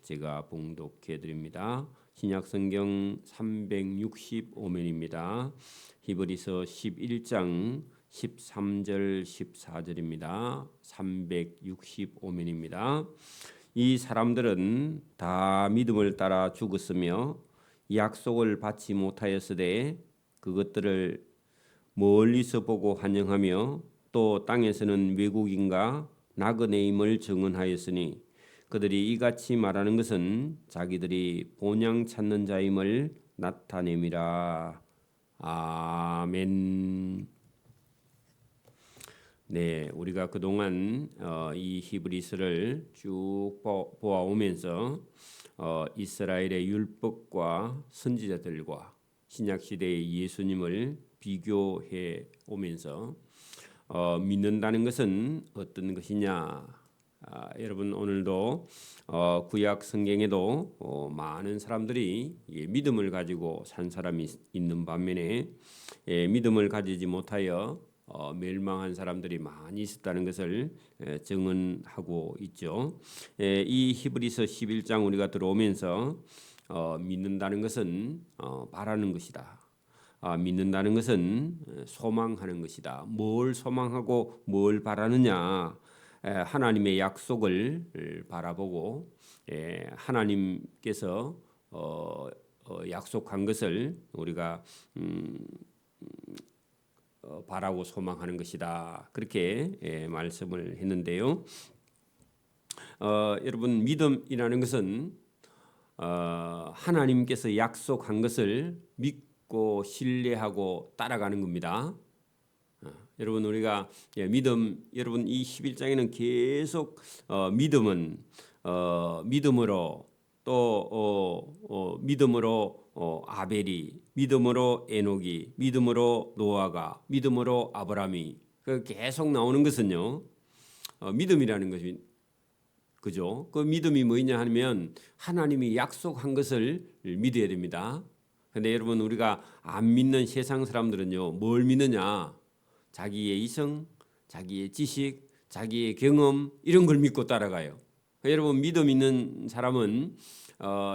제가 봉독해 드립니다. 신약성경 365면입니다. 히브리서 11장 13절 14절입니다. 365면입니다. 이 사람들은 다 믿음을 따라 죽었으며 약속을 받지 못하였으되 그것들을 멀리서 보고 환영하며 또 땅에서는 외국인과 나그네임을 증언하였으니 그들이 이같이 말하는 것은 자기들이 본향 찾는 자임을 나타냄이라. 아멘. 네, 우리가 그동안 이 히브리서를 쭉 보아오면서 이스라엘의 율법과 선지자들과 신약 시대의 예수님을 비교해 오면서 믿는다는 것은 어떤 것이냐? 여러분 오늘도 구약 성경에도 많은 사람들이 믿음을 가지고 산 사람이 있는 반면에 믿음을 가지지 못하여 멸망한 사람들이 많이 있었다는 것을 증언하고 있죠. 이 히브리서 11장 우리가 들어오면서 믿는다는 것은 바라는 것이다. 믿는다는 것은 소망하는 것이다. 뭘 소망하고 뭘 바라느냐? 하나님의 약속을 바라보고 하나님께서 약속한 것을 우리가 바라고 소망하는 것이다. 그렇게 말씀을 했는데요. 여러분 믿음이라는 것은 하나님께서 약속한 것을 믿고 신뢰하고 따라가는 겁니다. 여러분 우리가 믿음, 여러분 이 11장에는 계속 믿음은 믿음으로 또 믿음으로 아벨이, 믿음으로 에녹이, 믿음으로 노아가, 믿음으로 아브라함이 계속 나오는 것은요. 믿음이라는 것이 그죠? 그 믿음이 뭐냐 하면 하나님이 약속한 것을 믿어야 됩니다. 근데 여러분 우리가 안 믿는 세상 사람들은요. 뭘 믿느냐? 자기의 이성, 자기의 지식, 자기의 경험 이런 걸 믿고 따라가요. 여러분 믿음 있는 사람은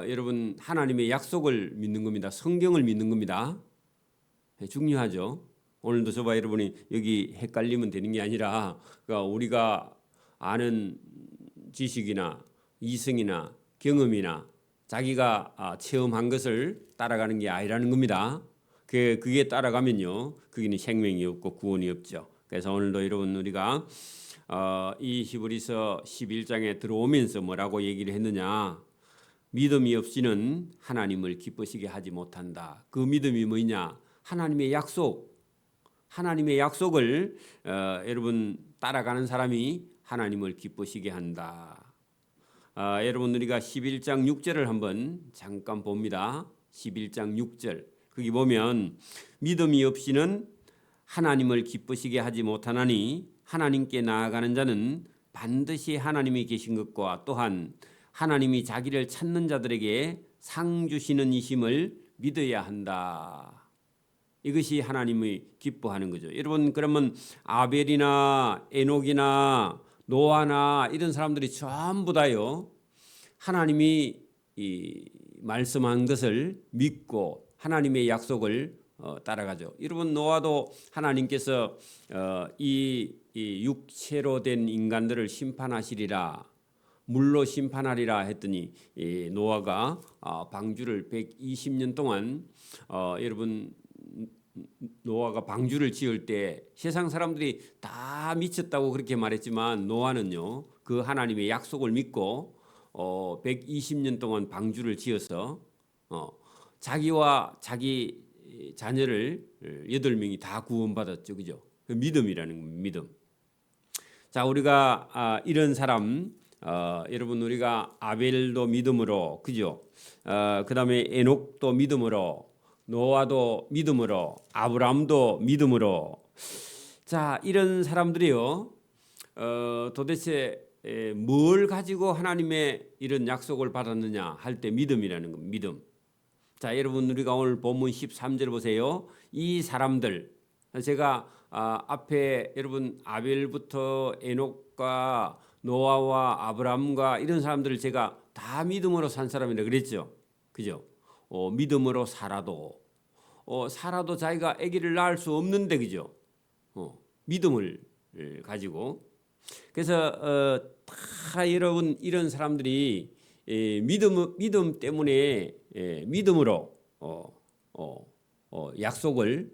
여러분 하나님의 약속을 믿는 겁니다. 성경을 믿는 겁니다. 중요하죠. 오늘도 저봐 여러분이 여기 헷갈리면 되는 게 아니라 그러니까 우리가 아는 지식이나 이성이나 경험이나 자기가 체험한 것을 따라가는 게 아니라는 겁니다. 그게 따라가면요, 거기는 생명이 없고 구원이 없죠. 그래서 오늘도 여러분 우리가 이 히브리서 11장에 들어오면서 뭐라고 얘기를 했느냐? 믿음이 없이는 하나님을 기쁘시게 하지 못한다. 그 믿음이 뭐냐? 하나님의 약속. 하나님의 약속을 여러분 따라가는 사람이 하나님을 기쁘시게 한다. 여러분 우리가 11장 6절을 한번 잠깐 봅니다. 11장 6절. 거기 보면 믿음이 없이는 하나님을 기쁘시게 하지 못하나니 하나님께 나아가는 자는 반드시 하나님이 계신 것과 또한 하나님이 자기를 찾는 자들에게 상 주시는 이심을 믿어야 한다. 이것이 하나님이 기뻐하는 거죠. 여러분 그러면 아벨이나 에녹이나 노아나 이런 사람들이 전부 다요. 하나님이 말씀한 것을 믿고 하나님의 약속을 따라가죠. 여러분 노아도 하나님께서 이 육체로 된 인간들을 심판하시리라, 물로 심판하리라 했더니 노아가 방주를 120년 동안 여러분 노아가 방주를 지을 때 세상 사람들이 다 미쳤다고 그렇게 말했지만 노아는요 그 하나님의 약속을 믿고 120년 동안 방주를 지어서 자기와 자기 자녀를 8명이 다 구원받았죠. 그죠? 그 믿음이라는 믿음. 자, 우리가 이런 사람 여러분 우리가 아벨도 믿음으로 그죠? 그다음에 에녹도 믿음으로 노아도 믿음으로 아브라함도 믿음으로 자, 이런 사람들이요. 도대체 뭘 가지고 하나님의 이런 약속을 받았느냐 할 때 믿음이라는 겁니다. 믿음. 자, 여러분 우리가 오늘 본문 13절 보세요. 이 사람들 제가 앞에 여러분 아벨부터 에녹과 노아와 아브라함과 이런 사람들을 제가 다 믿음으로 산 사람이라 그랬죠. 그죠? 믿음으로 살아도 자기가 아기를 낳을 수 없는데 그죠? 믿음을 가지고 그래서 다 여러분 이런 사람들이 믿음 때문에 믿음으로 약속을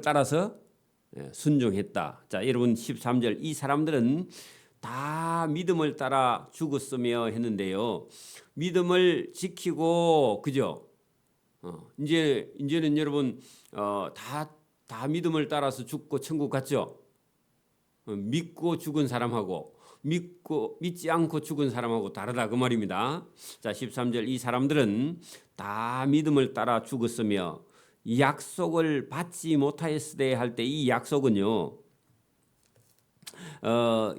따라서 순종했다. 자, 여러분 13절 이 사람들은 다 믿음을 따라 죽었으며 했는데요. 믿음을 지키고 그죠? 이제는 여러분 다 믿음을 따라서 죽고 천국 갔죠. 믿고 죽은 사람하고 믿지 않고 죽은 사람하고 다르다 그 말입니다. 자, 13절 이 사람들은 다 믿음을 따라 죽었으며 약속을 받지 못하였으되 할 때 이 약속은요.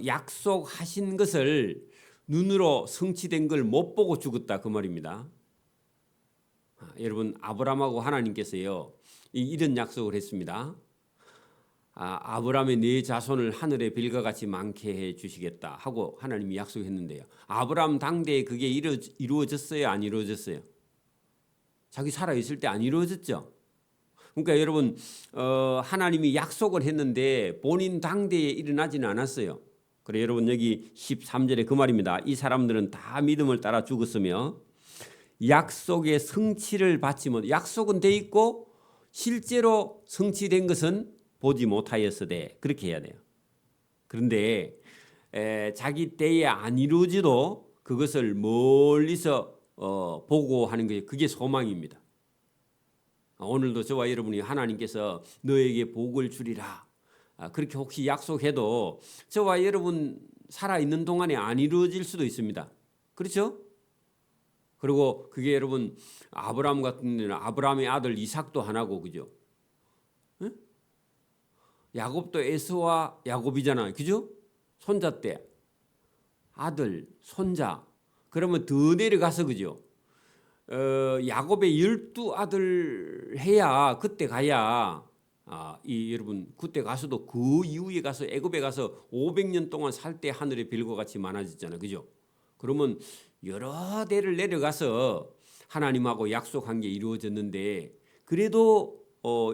약속하신 것을 눈으로 성취된 걸 못 보고 죽었다 그 말입니다. 여러분 아브라함하고 하나님께서요 이런 약속을 했습니다. 아브라함의 네 자손을 하늘의 별과 같이 많게 해 주시겠다 하고 하나님이 약속했는데요. 아브라함 당대에 그게 이루어졌어요? 안 이루어졌어요? 자기 살아 있을 때 안 이루어졌죠. 그러니까 여러분 하나님이 약속을 했는데 본인 당대에 일어나지는 않았어요. 그래 여러분 여기 13절에 그 말입니다. 이 사람들은 다 믿음을 따라 죽었으며 약속의 성취를 받지 못. 약속은 돼 있고 실제로 성취된 것은 보지 못하였으되 그렇게 해야 돼요. 그런데 자기 때에 안 이루어져도 그것을 멀리서 보고 하는 게 그게 소망입니다. 오늘도 저와 여러분이 하나님께서 너에게 복을 주리라 그렇게 혹시 약속해도 저와 여러분 살아있는 동안에 안 이루어질 수도 있습니다. 그렇죠? 그리고 그게 여러분 아브라함 같은 데는 아브라함의 아들 이삭도 하나고 그죠? 응? 야곱도 에서와 야곱이잖아요. 그죠? 손자 때 아들, 손자 그러면 더 내려가서 그죠? 야곱의 12아들 해야 그때 가야 여러분 그때 가서도 그 이후에 가서 애굽에 가서 500년 동안 살 때 하늘의 별과 같이 많아졌잖아요. 그죠? 그러면 여러 대를 내려가서 하나님하고 약속한 게 이루어졌는데 그래도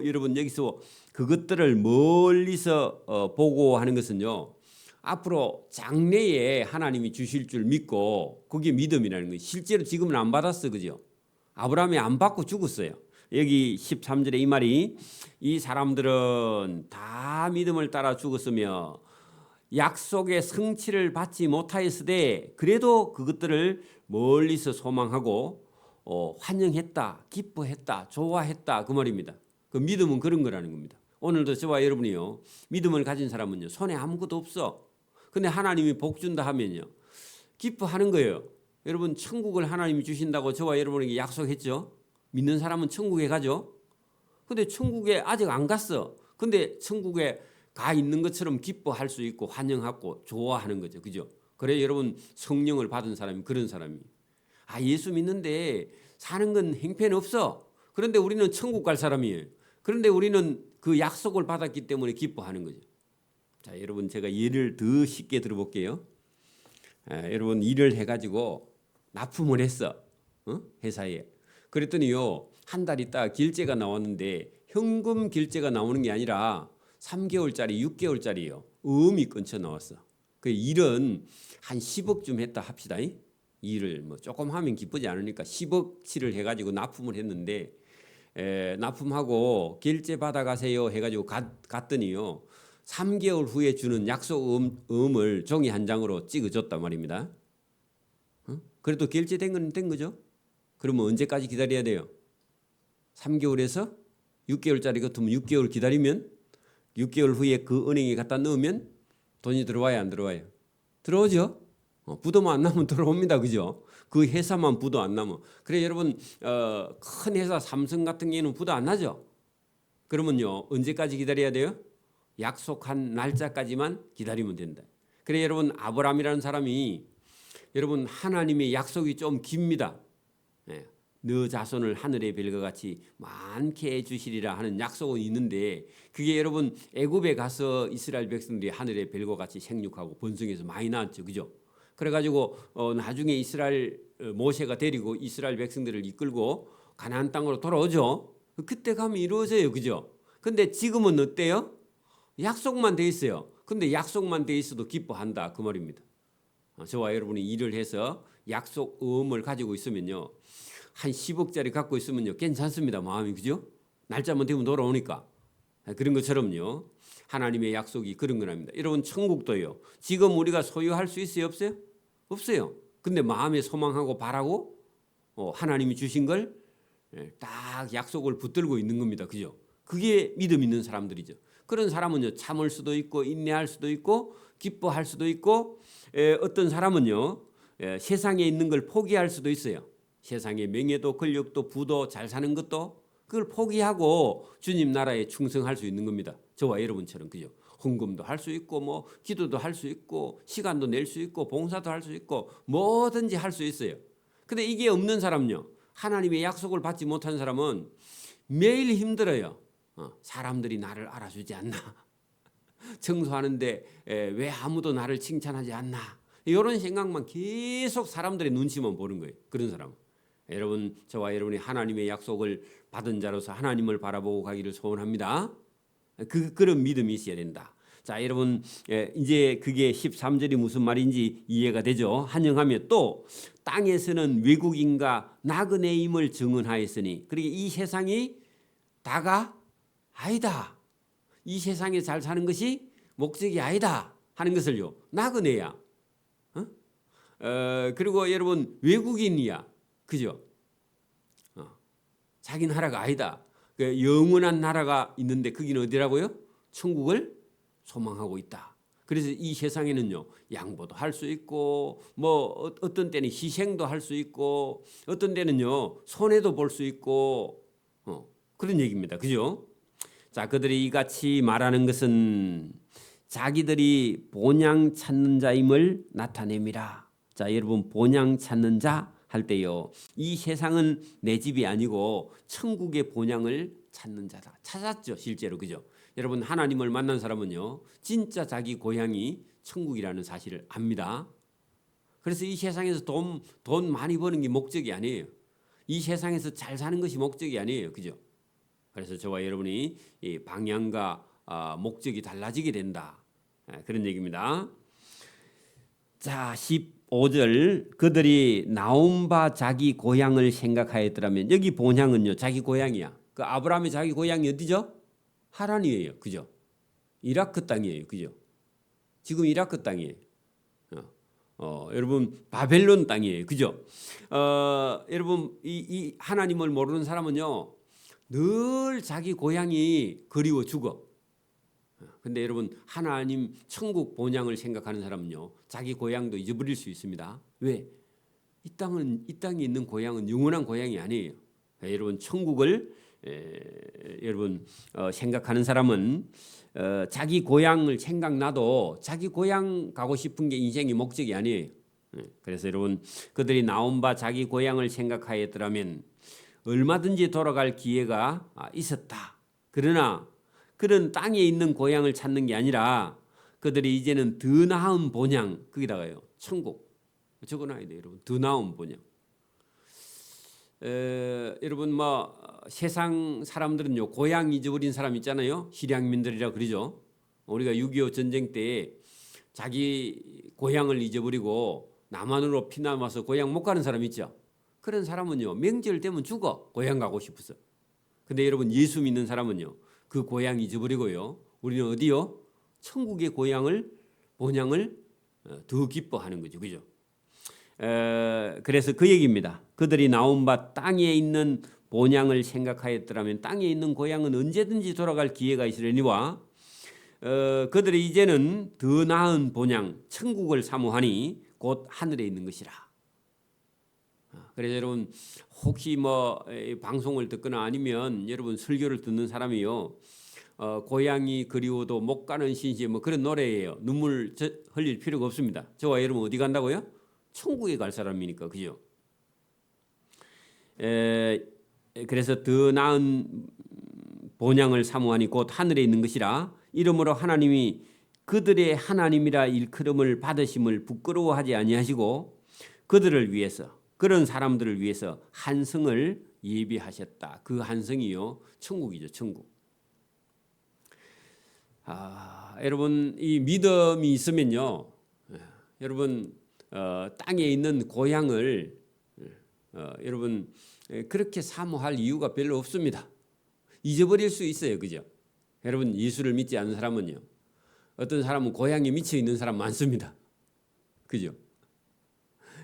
여러분 여기서 그것들을 멀리서 보고 하는 것은요. 앞으로 장래에 하나님이 주실 줄 믿고 그게 믿음이라는 거예요. 실제로 지금은 안 받았어. 그죠? 아브라함이 안 받고 죽었어요. 여기 13절에 이 말이 이 사람들은 다 믿음을 따라 죽었으며 약속의 성취를 받지 못하였으되 그래도 그것들을 멀리서 소망하고 환영했다, 기뻐했다, 좋아했다 그 말입니다. 그 믿음은 그런 거라는 겁니다. 오늘도 저와 여러분이요 믿음을 가진 사람은요 손에 아무것도 없어. 근데 하나님이 복 준다 하면요 기뻐하는 거예요. 여러분 천국을 하나님이 주신다고 저와 여러분에게 약속했죠. 믿는 사람은 천국에 가죠. 근데 천국에 아직 안 갔어. 근데 천국에 가 있는 것처럼 기뻐할 수 있고 환영하고 좋아하는 거죠. 그죠? 그래 여러분 성령을 받은 사람이 그런 사람이 예수 믿는데 사는 건 행패는 없어. 그런데 우리는 천국 갈 사람이에요. 그런데 우리는 그 약속을 받았기 때문에 기뻐하는 거죠. 자, 여러분 제가 예를 더 쉽게 들어볼게요. 여러분 일을 해가지고 납품을 했어. 회사에. 그랬더니요 한 달 있다가 결제가 나왔는데 현금 결제가 나오는 게 아니라 3개월짜리 6개월짜리요. 음이 끊쳐 나왔어. 그 일은 한 10억쯤 했다 합시다. 일을 뭐 조금 하면 기쁘지 않으니까 10억치를 해가지고 납품을 했는데 납품하고 결제 받아가세요 해가지고 갔더니요 3개월 후에 주는 약속 음을 종이 한 장으로 찍어줬단 말입니다. 그래도 결제된 건 된 거죠. 그러면 언제까지 기다려야 돼요? 3개월에서 6개월짜리 같으면 6개월 기다리면 6개월 후에 그 은행에 갖다 넣으면 돈이 들어와야 안 들어와요? 들어오죠. 부도만 안 나면 들어옵니다. 그죠? 그 회사만 부도 안 나면. 그래 여러분 큰 회사 삼성 같은 경우는 부도 안 나죠. 그러면요 언제까지 기다려야 돼요? 약속한 날짜까지만 기다리면 된다. 그래 여러분 아브라함이라는 사람이 여러분 하나님의 약속이 좀 깁니다. 너 자손을 하늘의 별과 같이 많게 해주시리라 하는 약속은 있는데 그게 여러분 애굽에 가서 이스라엘 백성들이 하늘의 별과 같이 생육하고 번성해서 많이 낳았죠, 그죠? 그래가지고 나중에 이스라엘 모세가 데리고 이스라엘 백성들을 이끌고 가나안 땅으로 돌아오죠. 그때 가면 이루어져요, 그죠? 근데 지금은 어때요? 약속만 돼 있어요. 근데 약속만 돼 있어도 기뻐한다 그 말입니다. 저와 여러분이 일을 해서 약속음을 가지고 있으면요, 한 10억짜리 갖고 있으면요 괜찮습니다, 마음이, 그죠? 날짜만 되면 돌아오니까. 그런 것처럼요 하나님의 약속이 그런 거랍니다. 여러분 천국도요 지금 우리가 소유할 수 있어요, 없어요? 없어요. 근데 마음에 소망하고 바라고 하나님이 주신 걸 딱 약속을 붙들고 있는 겁니다, 그죠? 그게 믿음 있는 사람들이죠. 그런 사람은요 참을 수도 있고 인내할 수도 있고 기뻐할 수도 있고 어떤 사람은요 세상에 있는 걸 포기할 수도 있어요. 세상의 명예도 권력도 부도 잘 사는 것도 그걸 포기하고 주님 나라에 충성할 수 있는 겁니다. 저와 여러분처럼, 그죠? 헌금도 할 수 있고 뭐 기도도 할 수 있고 시간도 낼 수 있고 봉사도 할 수 있고 뭐든지 할 수 있어요. 근데 이게 없는 사람은요, 하나님의 약속을 받지 못한 사람은 매일 힘들어요. 사람들이 나를 알아주지 않나? 청소하는데 왜 아무도 나를 칭찬하지 않나? 이런 생각만 계속 사람들의 눈치만 보는 거예요. 그런 사람. 여러분, 저와 여러분이 하나님의 약속을 받은 자로서 하나님을 바라보고 가기를 소원합니다. 그런 믿음이 있어야 된다. 자, 여러분, 이제 그게 13절이 무슨 말인지 이해가 되죠? 한영하며 또 땅에서는 외국인과 나그네임을 증언하였으니, 그러니까 이 세상이 다가 아니다. 이 세상에 잘 사는 것이 목적이 아니다 하는 것을요, 나그네야. 그리고 여러분 외국인이야, 그죠? 자기 나라가 아니다. 그 영원한 나라가 있는데 거기는 어디라고요? 천국을 소망하고 있다. 그래서 이 세상에는요 양보도 할 수 있고 뭐 어떤 때는 희생도 할 수 있고 어떤 때는요 손해도 볼 수 있고 그런 얘기입니다, 그죠? 자, 그들이 이같이 말하는 것은 자기들이 본향 찾는 자임을 나타냅니다. 자, 여러분 본향 찾는 자 할 때요, 이 세상은 내 집이 아니고 천국의 본향을 찾는 자다. 찾았죠, 실제로, 그죠? 여러분 하나님을 만난 사람은요 진짜 자기 고향이 천국이라는 사실을 압니다. 그래서 이 세상에서 돈 많이 버는 게 목적이 아니에요. 이 세상에서 잘 사는 것이 목적이 아니에요, 그죠? 그래서 저와 여러분이 이 방향과 목적이 달라지게 된다, 그런 얘기입니다. 자, 15절 그들이 나온 바 자기 고향을 생각하였더라면, 여기 본향은요 자기 고향이야. 그 아브라함의 자기 고향이 어디죠? 하란이에요, 그죠? 이라크 땅이에요, 그죠? 지금 이라크 땅이에요. 여러분 바벨론 땅이에요, 그죠? 여러분 이 하나님을 모르는 사람은요 늘 자기 고향이 그리워 죽어. 근데 여러분 하나님 천국 본향을 생각하는 사람은요 자기 고향도 잊어버릴 수 있습니다. 왜? 이 땅에 있는 고향은 영원한 고향이 아니에요. 여러분 천국을 여러분 생각하는 사람은 자기 고향을 생각나도 자기 고향 가고 싶은 게 인생의 목적이 아니에요. 그래서 여러분 그들이 나온 바 자기 고향을 생각하였더라면 얼마든지 돌아갈 기회가 있었다. 그러나 그런 땅에 있는 고향을 찾는 게 아니라 그들이 이제는 더 나은 본향, 거기다가요 천국 적어놔야 돼요, 여러분. 더 나은 본향. 여러분 뭐 세상 사람들은요 고향 잊어버린 사람 있잖아요. 실향민들이라 그러죠. 우리가 6.25 전쟁 때 자기 고향을 잊어버리고 남한으로 피난 와서 고향 못 가는 사람 있죠. 그런 사람은요 명절 되면 죽어, 고향 가고 싶어서. 근데 여러분 예수 믿는 사람은요 그 고향 잊어버리고요 우리는 어디요? 천국의 고향을 본향을 더 기뻐하는 거죠, 그죠? 그래서 그 얘기입니다. 그들이 나온 바 땅에 있는 본향을 생각하였더라면 땅에 있는 고향은 언제든지 돌아갈 기회가 있으려니와 그들이 이제는 더 나은 본향 천국을 사모하니 곧 하늘에 있는 것이라. 그래서 여러분 혹시 뭐 방송을 듣거나 아니면 여러분 설교를 듣는 사람이요 고향이 그리워도 못 가는 신시 뭐 그런 노래예요. 눈물 흘릴 필요가 없습니다. 저와 여러분 어디 간다고요? 천국에 갈 사람이니까, 그죠? 그래서 더 나은 본향을 사모하니 곧 하늘에 있는 것이라. 이러므로 하나님이 그들의 하나님이라 일컬음을 받으심을 부끄러워하지 아니하시고 그들을 위해서, 그런 사람들을 위해서 한성을 예비하셨다. 그 한성이요, 천국이죠, 천국. 여러분, 이 믿음이 있으면요, 여러분 땅에 있는 고향을 여러분 그렇게 사모할 이유가 별로 없습니다. 잊어버릴 수 있어요, 그죠? 여러분, 예수를 믿지 않는 사람은요, 어떤 사람은 고향에 미쳐 있는 사람 많습니다, 그죠?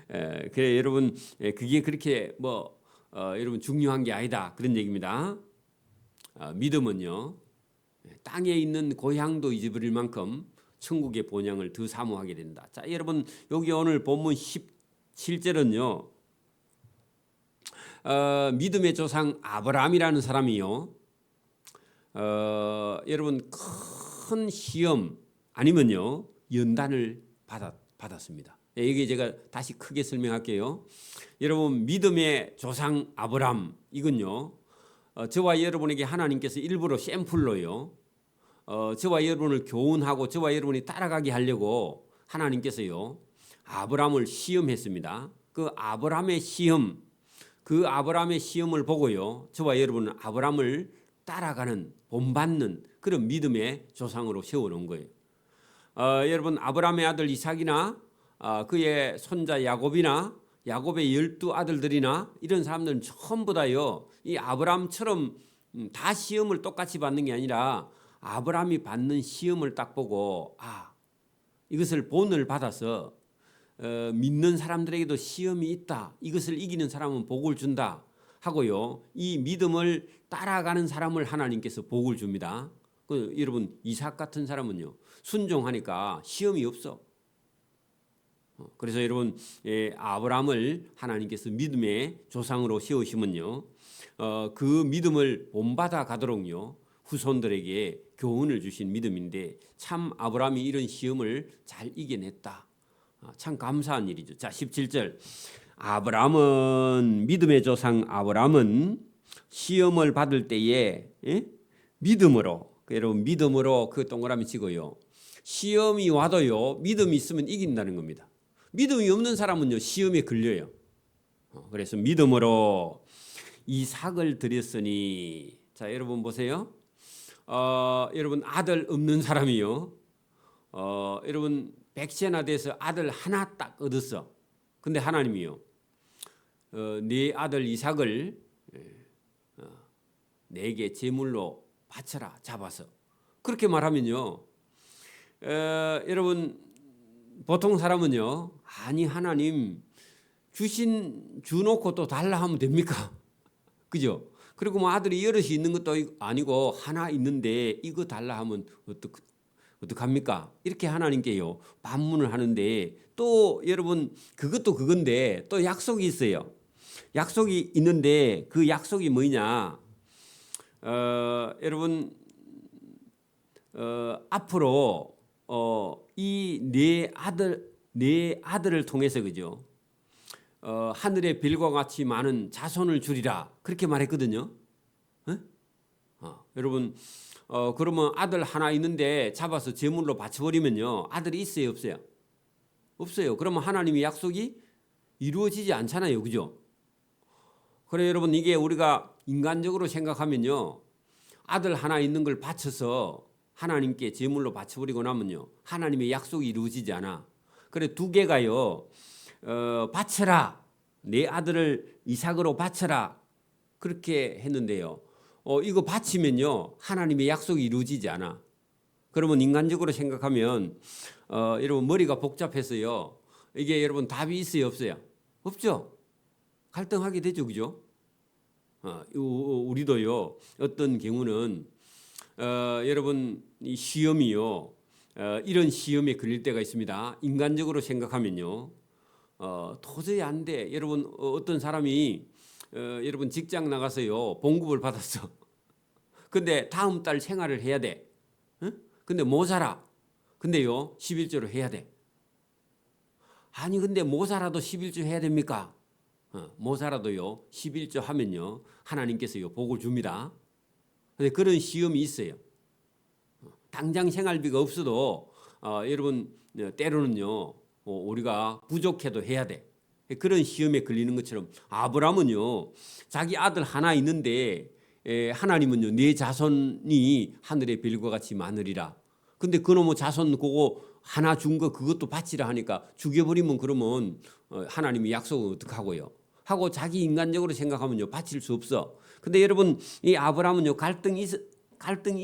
그래 여러분, 그게 그렇게 여러분 중요한 게 아니다, 그런 얘기입니다. 믿음은요, 땅에 있는 고향도 잊어버릴 만큼 천국의 본향을 더 사모하게 된다. 자, 여러분, 여기 오늘 본문 17절은요, 믿음의 조상 아브라함이라는 사람이요, 여러분 큰 시험 아니면요 연단을 받았습니다. 여기 제가 다시 크게 설명할게요. 여러분, 믿음의 조상 아브라함, 이건요, 저와 여러분에게 하나님께서 일부러 샘플로요, 저와 여러분을 교훈하고 저와 여러분이 따라가게 하려고 하나님께서요 아브라함을 시험했습니다. 그 아브라함의 시험을 보고요, 저와 여러분은 아브라함을 따라가는, 본받는 그런 믿음의 조상으로 세워놓은 거예요. 여러분, 아브라함의 아들 이삭이나 그의 손자 야곱이나 야곱의 12 아들들이나 이런 사람들은 전부 다요, 이 아브라함처럼 다 시험을 똑같이 받는 게 아니라 아브라함이 받는 시험을 딱 보고 이것을 본을 받아서 믿는 사람들에게도 시험이 있다, 이것을 이기는 사람은 복을 준다 하고요, 이 믿음을 따라가는 사람을 하나님께서 복을 줍니다. 여러분, 이삭 같은 사람은요 순종하니까 시험이 없어. 그래서 여러분, 아브라함을 하나님께서 믿음의 조상으로 세우시면요, 그 믿음을 본받아 가도록요 후손들에게 교훈을 주신 믿음인데, 참 아브라함이 이런 시험을 잘 이겨냈다. 참 감사한 일이죠. 자, 17절. 믿음의 조상 아브라함은 시험을 받을 때에 믿음으로, 여러분 믿음으로 그 동그라미 치고요, 시험이 와도요 믿음이 있으면 이긴다는 겁니다. 믿음이 없는 사람은요 시험에 걸려요. 그래서 믿음으로 이삭을 드렸으니, 자 여러분 보세요. 여러분 아들 없는 사람이요, 여러분 백세나 돼서 아들 하나 딱 얻었어. 근데 하나님이요, 네 아들 이삭을 내게 제물로 바쳐라, 잡아서. 그렇게 말하면요, 여러분 보통 사람은요, 아니 하나님 주놓고 또 달라 하면 됩니까? 그죠? 그리고 뭐 아들이 여럿이 있는 것도 아니고 하나 있는데 이거 달라 하면 어떡합니까? 이렇게 하나님께요 반문을 하는데, 또 여러분 그것도 그건데 또 약속이 있어요. 약속이 있는데 그 약속이 뭐냐? 여러분 앞으로 이 네 아들을 통해서, 그죠? 하늘의 별과 같이 많은 자손을 주리라, 그렇게 말했거든요. 여러분 그러면 아들 하나 있는데 잡아서 제물로 바쳐버리면요 아들이 있어요, 없어요? 없어요. 그러면 하나님의 약속이 이루어지지 않잖아요, 그죠? 그래 여러분, 이게 우리가 인간적으로 생각하면요, 아들 하나 있는 걸 바쳐서 하나님께 제물로 바쳐버리고 나면요 하나님의 약속이 이루어지지 않아. 그래 두 개가요, 바쳐라, 내 아들을 이삭으로 바쳐라, 그렇게 했는데요, 이거 바치면요 하나님의 약속이 이루어지지 않아. 그러면 인간적으로 생각하면 여러분 머리가 복잡해서요, 이게 여러분 답이 있어요, 없어요? 없죠. 갈등하게 되죠, 그죠? 우리도요 어떤 경우는 여러분 이 시험이요, 이런 시험에 걸릴 때가 있습니다. 인간적으로 생각하면요, 도저히 안 돼. 여러분 어떤 사람이 여러분 직장 나가서요 봉급을 받았어. 근데 다음 달 생활을 해야 돼. 근데 못 살아. 근데요 11조를 해야 돼. 아니 근데 못 살아도 11조 해야 됩니까? 못 살아도요 11조 하면요 하나님께서요 복을 줍니다. 근데 그런 시험이 있어요. 당장 생활비가 없어도 여러분 때로는요 우리가 부족해도 해야 돼. 그런 시험에 걸리는 것처럼 아브라함은요 자기 아들 하나 있는데 하나님은요 네 자손이 하늘의 별과 같이 많으리라. 근데 그놈의 자손 그거 하나 준 거 그것도 바치라 하니까 죽여버리면 그러면 하나님이 약속은 어떡하고요. 하고 자기 인간적으로 생각하면요 바칠 수 없어. 근데 여러분 이 아브라함은요 갈등이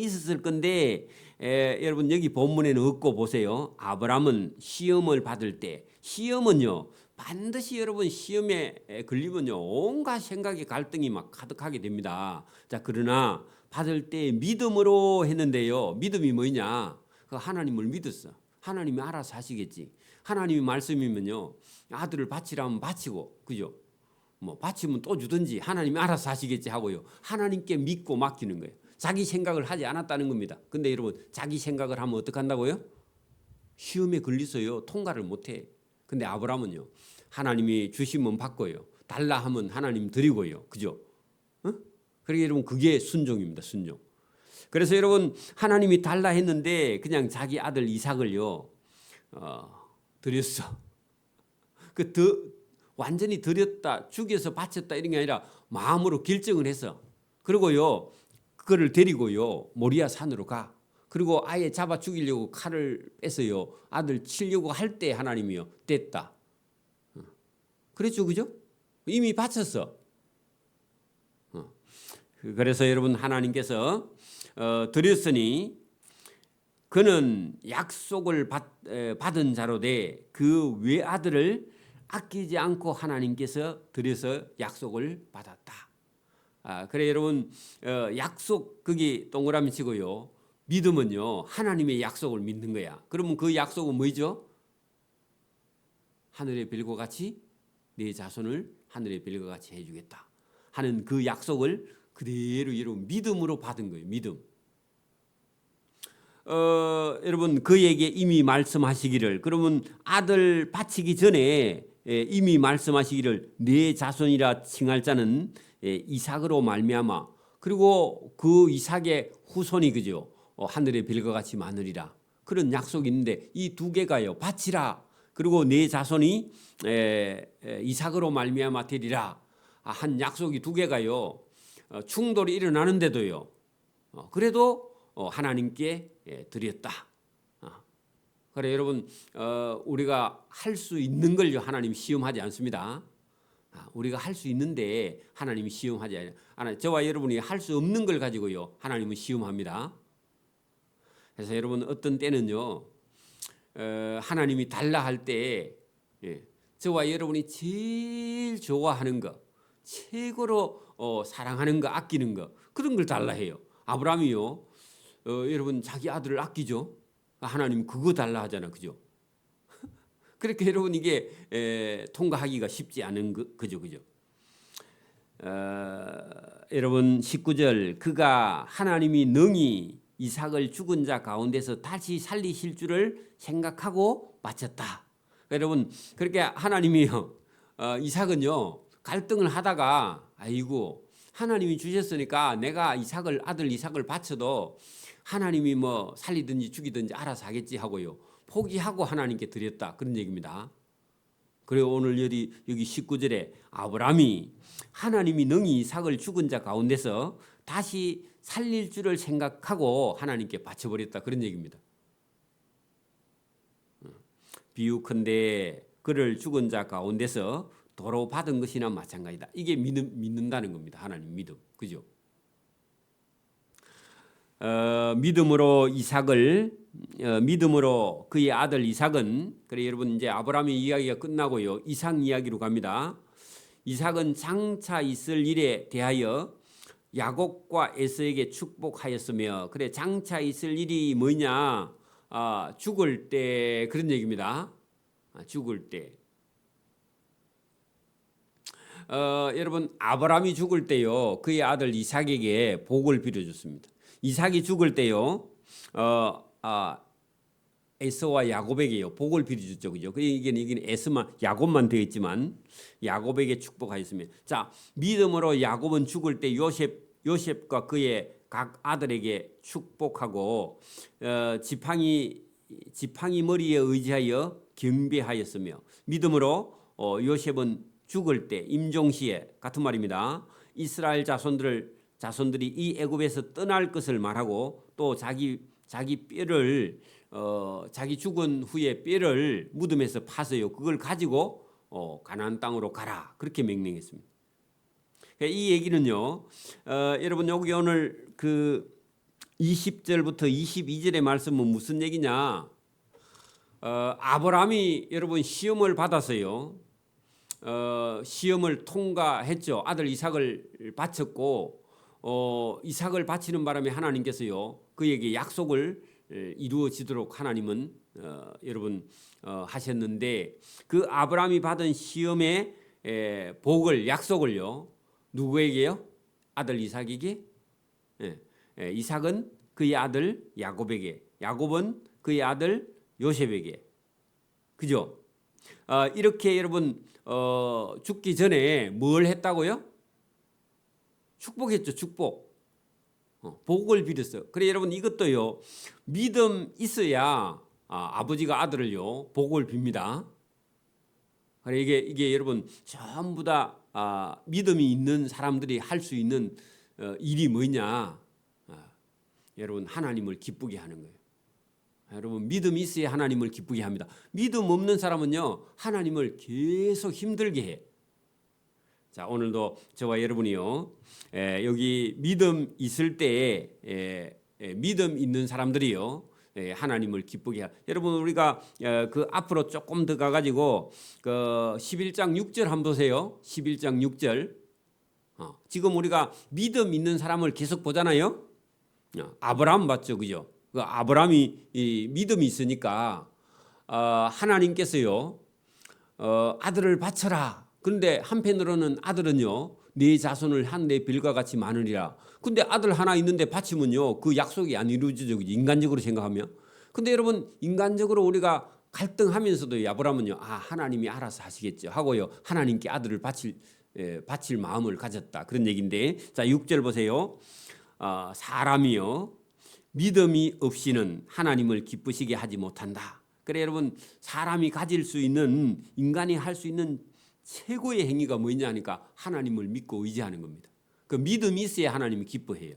있었을 건데 여러분 여기 본문에는 없고 보세요. 아브라함은 시험을 받을 때 시험은요 반드시 여러분 시험에 걸리면요 온갖 생각의 갈등이 막 가득하게 됩니다. 자 그러나 받을 때 믿음으로 했는데요. 믿음이 뭐냐? 그 하나님을 믿었어. 하나님이 알아서 하시겠지. 하나님이 말씀이면요 아들을 바치라면 바치고 그죠? 뭐 바치면 또 주든지 하나님이 알아서 하시겠지 하고요. 하나님께 믿고 맡기는 거예요. 자기 생각을 하지 않았다는 겁니다. 근데 여러분 자기 생각을 하면 어떡한다고요? 시험에 걸리서요 통과를 못해. 근데 아브라함은요 하나님이 주시면 받고요. 달라 하면 하나님 드리고요. 그죠? 그러니까 여러분 그게 순종입니다. 순종. 그래서 여러분 하나님이 달라 했는데 그냥 자기 아들 이삭을요 드렸어. 완전히 드렸다 죽여서 바쳤다 이런 게 아니라 마음으로 결정을 했어. 그리고요 그거를 데리고요 모리아 산으로 가. 그리고 아예 잡아 죽이려고 칼을 빼서요 아들 치려고 할 때 하나님이요 됐다. 그랬죠, 그죠? 이미 바쳤어. 그래서 여러분 하나님께서 드렸으니 그는 약속을 받은 자로 돼 그 외아들을 아끼지 않고 하나님께서 드려서 약속을 받았다. 그래 여러분 약속 거기 동그라미 치고요. 믿음은요 하나님의 약속을 믿는 거야. 그러면 그 약속은 뭐죠? 하늘의 별과 같이 네 자손을 하늘의 별과 같이 해주겠다 하는 그 약속을 그대로 여러분 믿음으로 받은 거예요. 믿음. 여러분 그에게 이미 말씀하시기를 그러면 아들 바치기 전에 이미 말씀하시기를 네 자손이라 칭할 자는 이삭으로 말미암아 그리고 그 이삭의 후손이 그죠 하늘의 별과 같이 많으리라 그런 약속이 있는데 이 두 개가요 바치라 그리고 네 자손이 이삭으로 말미암아 되리라 한 약속이 두 개가요 충돌이 일어나는데도요 그래도 하나님께 드렸다. 그래 여러분 우리가 할 수 있는 걸요 하나님 시험하지 않습니다. 우리가 할 수 있는데 하나님이 시험하지 않아요. 저와 여러분이 할 수 없는 걸 가지고요 하나님은 시험합니다. 그래서 여러분 어떤 때는요 하나님이 달라 할 때 저와 여러분이 제일 좋아하는 거 최고로 사랑하는 거 아끼는 거 그런 걸 달라 해요. 아브라함이요 여러분 자기 아들을 아끼죠. 하나님 그거 달라 하잖아. 그죠? 그렇게 여러분 이게 통과하기가 쉽지 않은 그죠? 여러분 19절 그가 하나님이 능히 이삭을 죽은 자 가운데서 다시 살리실 줄을 생각하고 바쳤다. 여러분 그렇게 하나님이요 이삭은요 갈등을 하다가 아이고 하나님이 주셨으니까 내가 아들 이삭을 바쳐도 하나님이 뭐 살리든지 죽이든지 알아서 하겠지 하고요 포기하고 하나님께 드렸다 그런 얘기입니다. 그리고 오늘 여기 19절에 아브라함이 하나님이 능히 이삭을 죽은 자 가운데서 다시 살릴 줄을 생각하고 하나님께 바쳐버렸다 그런 얘기입니다. 비유컨대 그를 죽은 자 가운데서 도로 받은 것이나 마찬가지다. 이게 믿는다는 겁니다. 하나님 믿음. 그죠? 믿음으로 그의 아들 이삭은 그래 여러분 이제 아브라함의 이야기가 끝나고요. 이삭 이야기로 갑니다. 이삭은 장차 있을 일에 대하여 야곱과 에서에게 축복하였으며 그래 장차 있을 일이 뭐냐? 죽을 때 그런 얘기입니다. 죽을 때. 여러분 아브라함이 죽을 때요. 그의 아들 이삭에게 복을 빌어줬습니다. 이삭이 죽을 때요. 에서와 야곱에게요 복을 빌어줬죠, 그죠? 이게 에서만 야곱만 되어 있지만 야곱에게 축복하였으며, 자 믿음으로 야곱은 죽을 때 요셉과 그의 각 아들에게 축복하고 지팡이 머리에 의지하여 경배하였으며, 믿음으로 요셉은 죽을 때 임종시에 같은 말입니다. 이스라엘 자손들이 이 애굽에서 떠날 것을 말하고 또 자기 뼈를 자기 죽은 후에 뼈를 무덤에서 파서요 그걸 가지고 가나안 땅으로 가라 그렇게 명령했습니다. 이 얘기는요, 여러분 여기 오늘 그 20절부터 22절의 말씀은 무슨 얘기냐? 아브라함이 여러분 시험을 받았어요. 시험을 통과했죠. 아들 이삭을 바쳤고 이삭을 바치는 바람에 하나님께서요 그에게 약속을 이루어지도록 하나님은 여러분 하셨는데, 그 아브라함이 받은 시험의 복을 약속을요 누구에게요? 아들 이삭에게. 이삭은 그의 아들 야곱에게, 야곱은 그의 아들 요셉에게. 그죠? 이렇게 여러분 죽기 전에 뭘 했다고요? 축복했죠. 축복. 복을 빌었어요. 그래 여러분 이것도요 믿음 있어야 아버지가 아들을요 복을 빕니다. 그래 이게 여러분 전부 다 믿음이 있는 사람들이 할 수 있는 일이 뭐냐? 여러분 하나님을 기쁘게 하는 거예요. 여러분 믿음이 있어야 하나님을 기쁘게 합니다. 믿음 없는 사람은요 하나님을 계속 힘들게 해. 자 오늘도 저와 여러분이요 여기 믿음 있을 때에 믿음 있는 사람들이요 하나님을 기쁘게 하. 여러분 우리가 그 앞으로 조금 더 가가지고 그 11장 6절 한번 보세요. 11장 6절. 지금 우리가 믿음 있는 사람을 계속 보잖아요. 아브라함 봤죠, 그죠? 그 아브라함이 이 믿음이 있으니까 하나님께서요 아들을 바쳐라. 그런데 한편으로는 아들은요 네 자손을 한 내 빌과 같이 많으리라. 근데 아들 하나 있는데 바치면요 그 약속이 안 이루어지죠, 인간적으로 생각하면. 근데 여러분 인간적으로 우리가 갈등하면서도 아브라함은요 하나님이 알아서 하시겠죠 하고요 하나님께 아들을 바칠 마음을 가졌다 그런 얘기인데, 자 6절 보세요. 사람이요 믿음이 없이는 하나님을 기쁘시게 하지 못한다. 그래 여러분 사람이 가질 수 있는, 인간이 할 수 있는 최고의 행위가 뭐냐 하니까 하나님을 믿고 의지하는 겁니다. 그 믿음이 있어야 하나님이 기뻐해요.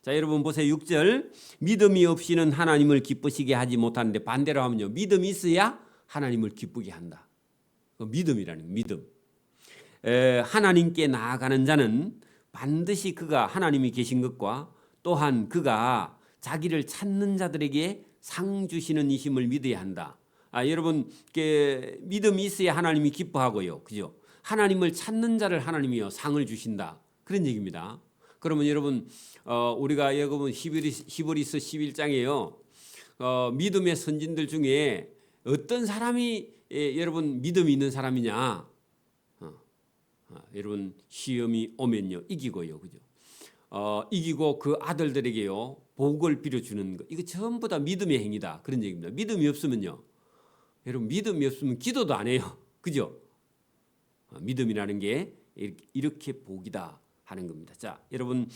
자 여러분 보세요. 6절 믿음이 없이는 하나님을 기쁘시게 하지 못하는데, 반대로 하면요 믿음이 있어야 하나님을 기쁘게 한다. 그 믿음이라는 거예요. 믿음. 하나님께 나아가는 자는 반드시 그가 하나님이 계신 것과 또한 그가 자기를 찾는 자들에게 상 주시는 이심을 믿어야 한다. 여러분 믿음이 있어야 하나님이 기뻐하고요, 그죠? 하나님을 찾는 자를 하나님이요 상을 주신다 그런 얘기입니다. 그러면 여러분 우리가 여러분 히브리서 11장에요 믿음의 선진들 중에 어떤 사람이 여러분 믿음이 있는 사람이냐? 여러분 시험이 오면요 이기고요, 그죠? 이기고 그 아들들에게요 복을 빌어주는 것, 이거 전부 다 믿음의 행위다 그런 얘기입니다. 믿음이 없으면요 여러분 믿음이 없으면 기도도 안 해요, 그죠? 믿음이라는 게 이렇게 복이다 하는 겁니다. 자 여러분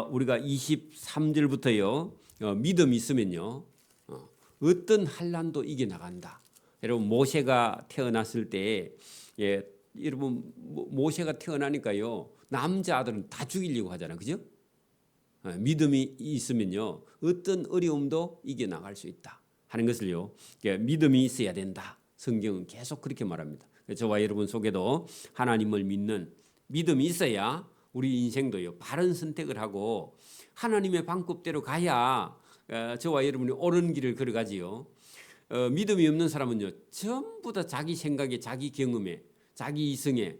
우리가 23절부터요 믿음이 있으면요 어떤 환난도 이겨나간다. 여러분 모세가 태어났을 때 여러분 모세가 태어나니까요 남자아들은 다 죽이려고 하잖아요, 그죠? 믿음이 있으면요 어떤 어려움도 이겨나갈 수 있다 하는 것을요 믿음이 있어야 된다. 성경은 계속 그렇게 말합니다. 저와 여러분 속에도 하나님을 믿는 믿음이 있어야 우리 인생도요 바른 선택을 하고 하나님의 방법대로 가야 저와 여러분이 옳은 길을 걸어가지요. 믿음이 없는 사람은요 전부 다 자기 생각에, 자기 경험에, 자기 이성에,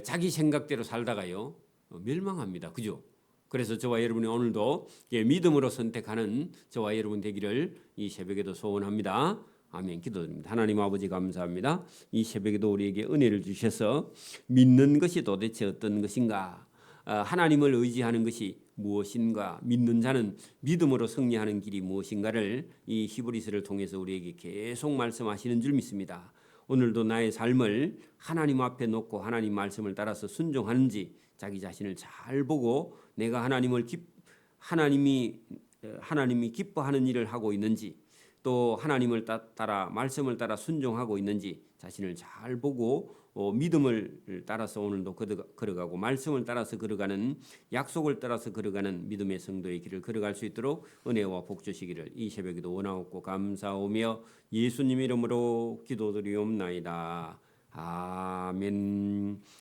자기 생각대로 살다가요 멸망합니다, 그죠? 그래서 저와 여러분이 오늘도 믿음으로 선택하는 저와 여러분 되기를 이 새벽에도 소원합니다. 아멘. 기도드립니다. 하나님 아버지 감사합니다. 이 새벽에도 우리에게 은혜를 주셔서 믿는 것이 도대체 어떤 것인가, 하나님을 의지하는 것이 무엇인가, 믿는 자는 믿음으로 승리하는 길이 무엇인가를 이 히브리서를 통해서 우리에게 계속 말씀하시는 줄 믿습니다. 오늘도 나의 삶을 하나님 앞에 놓고 하나님 말씀을 따라서 순종하는지 자기 자신을 잘 보고 내가 하나님이 기뻐하는 일을 하고 있는지, 또 하나님을 따라 말씀을 따라 순종하고 있는지 자신을 잘 보고 믿음을 따라서 오늘도 걸어가고 말씀을 따라서 걸어가는, 약속을 따라서 걸어가는 믿음의 성도의 길을 걸어갈 수 있도록 은혜와 복 주시기를 이 새벽에도 원하옵고 감사하오며 예수님 이름으로 기도드리옵나이다. 아멘.